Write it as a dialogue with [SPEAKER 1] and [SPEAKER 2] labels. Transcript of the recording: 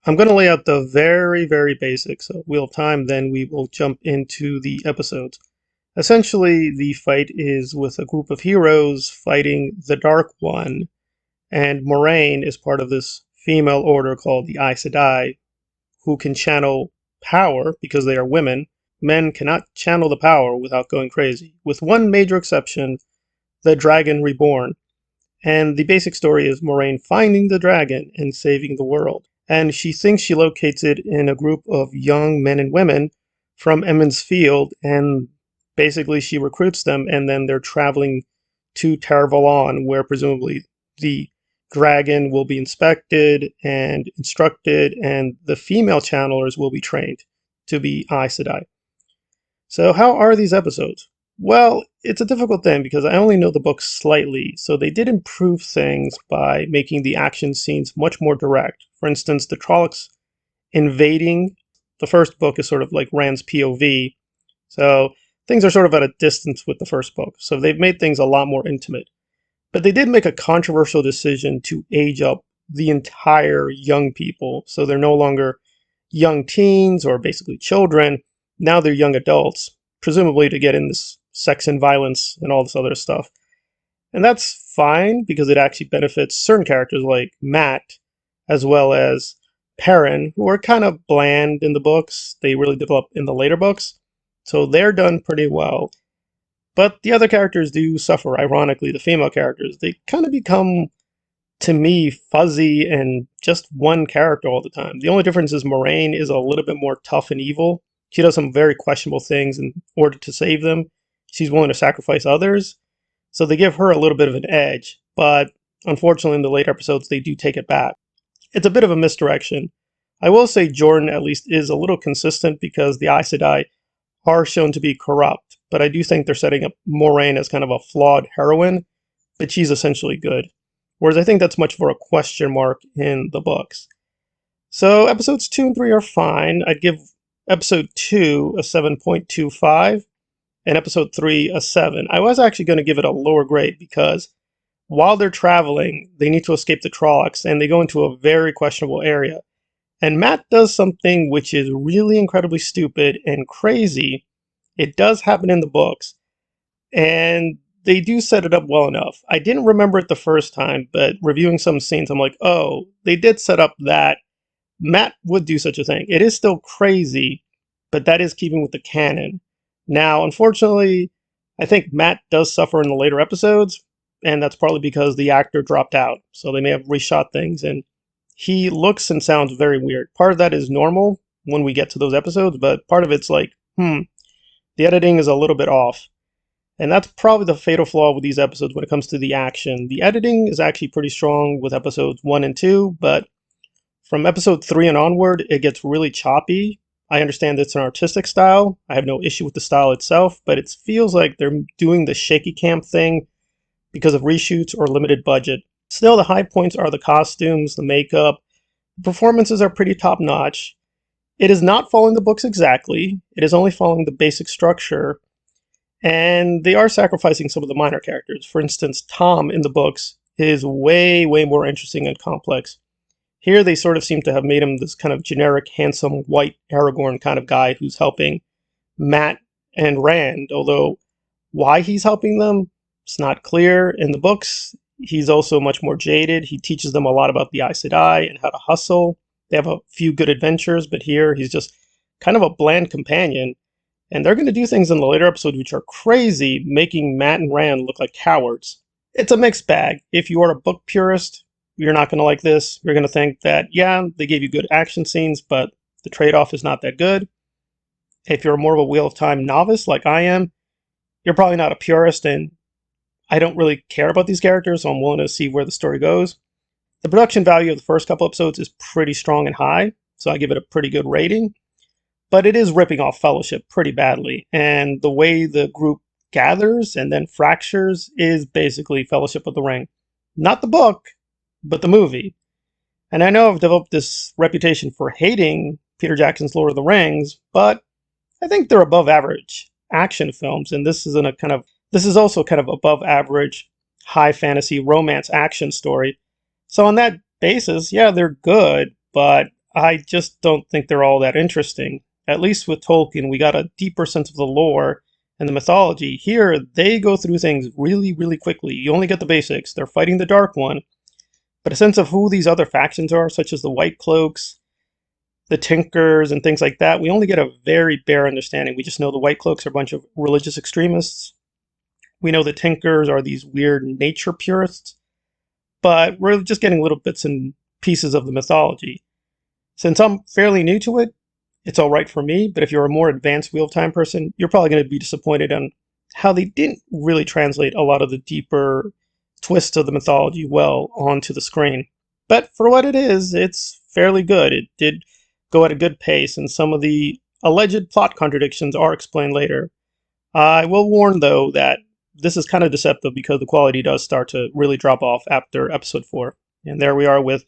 [SPEAKER 1] I'm going to lay out the very, very basics of Wheel of Time, then we will jump into the episodes. Essentially, the fight is with a group of heroes fighting the Dark One, and Moraine is part of this female order called the Aes Sedai, who can channel power because they are women. Men cannot channel the power without going crazy, with one major exception, the Dragon Reborn. And the basic story is Moraine finding the dragon and saving the world. And she thinks she locates it in a group of young men and women from Emond's Field, and basically she recruits them, and then they're traveling to Tar Valon, where presumably the dragon will be inspected and instructed, and the female channelers will be trained to be Aes Sedai. So how are these episodes? Well, it's a difficult thing because I only know the book slightly, so they did improve things by making the action scenes much more direct. For instance, the Trollocs invading the first book is sort of like Rand's POV, so things are sort of at a distance with the first book, so they've made things a lot more intimate. But they did make a controversial decision to age up the entire young people, so they're no longer young teens or basically children. Now they're young adults, presumably to get in this sex and violence and all this other stuff. And that's fine because it actually benefits certain characters like Matt, as well as Perrin, who are kind of bland in the books. They really develop in the later books. So they're done pretty well. But the other characters do suffer, ironically, the female characters. They kind of become, to me, fuzzy and just one character all the time. The only difference is Moraine is a little bit more tough and evil. She does some very questionable things in order to save them. She's willing to sacrifice others. So they give her a little bit of an edge. But unfortunately, in the later episodes, they do take it back. It's a bit of a misdirection. I will say Jordan at least is a little consistent because the Aes Sedai are shown to be corrupt. But I do think they're setting up Moraine as kind of a flawed heroine, but she's essentially good. Whereas I think that's much more a question mark in the books. So episodes 2 and 3 are fine. I'd give episode 2 a 7.25 and episode 3 a 7. I was actually going to give it a lower grade because while they're traveling, they need to escape the Trollocs and they go into a very questionable area. And Matt does something which is really incredibly stupid and crazy. It does happen in the books, and they do set it up well enough. I didn't remember it the first time, but reviewing some scenes, I'm like, oh, they did set up that Matt would do such a thing. It is still crazy, but that is keeping with the canon. Now, unfortunately, I think Matt does suffer in the later episodes, and that's probably because the actor dropped out. So they may have reshot things, and he looks and sounds very weird. Part of that is normal when we get to those episodes, but part of it's like, the editing is a little bit off. And that's probably the fatal flaw with these episodes when it comes to the action. The editing is actually pretty strong with episodes 1 and 2, but from episode 3 and onward, it gets really choppy. I understand it's an artistic style. I have no issue with the style itself, but it feels like they're doing the shaky cam thing because of reshoots or limited budget. Still, the high points are the costumes, the makeup. The performances are pretty top-notch. It is not following the books exactly. It is only following the basic structure. And they are sacrificing some of the minor characters. For instance, Tom in the books is way, way more interesting and complex. Here they sort of seem to have made him this kind of generic, handsome, white Aragorn kind of guy who's helping Matt and Rand, although why he's helping them, it's not clear. In the books, he's also much more jaded. He teaches them a lot about the Aes Sedai and how to hustle. They have a few good adventures, but here he's just kind of a bland companion. And they're going to do things in the later episodes which are crazy, making Matt and Rand look like cowards. It's a mixed bag. If you are a book purist, you're not going to like this. You're going to think that, yeah, they gave you good action scenes, but the trade-off is not that good. If you're more of a Wheel of Time novice like I am, you're probably not a purist, and I don't really care about these characters, so I'm willing to see where the story goes. The production value of the first couple episodes is pretty strong and high, so I give it a pretty good rating. But it is ripping off Fellowship pretty badly, and the way the group gathers and then fractures is basically Fellowship of the Ring. Not the book, but the movie. And I know I've developed this reputation for hating Peter Jackson's Lord of the Rings, but I think they're above average action films, and this is also kind of above average high fantasy romance action story. So on that basis, yeah, they're good, but I just don't think they're all that interesting. At least with Tolkien, we got a deeper sense of the lore and the mythology. Here, they go through things really, really quickly. You only get the basics. They're fighting the Dark One, but a sense of who these other factions are, such as the White Cloaks, the Tinkers, and things like that, we only get a very bare understanding. We just know the White Cloaks are a bunch of religious extremists. We know the Tinkers are these weird nature purists, but we're just getting little bits and pieces of the mythology. Since I'm fairly new to it, it's all right for me, but if you're a more advanced Wheel of Time person, you're probably going to be disappointed on how they didn't really translate a lot of the deeper twists of the mythology well onto the screen. But for what it is, it's fairly good. It did go at a good pace, and some of the alleged plot contradictions are explained later. I will warn, though, that this is kind of deceptive because the quality does start to really drop off after episode 4. And there we are with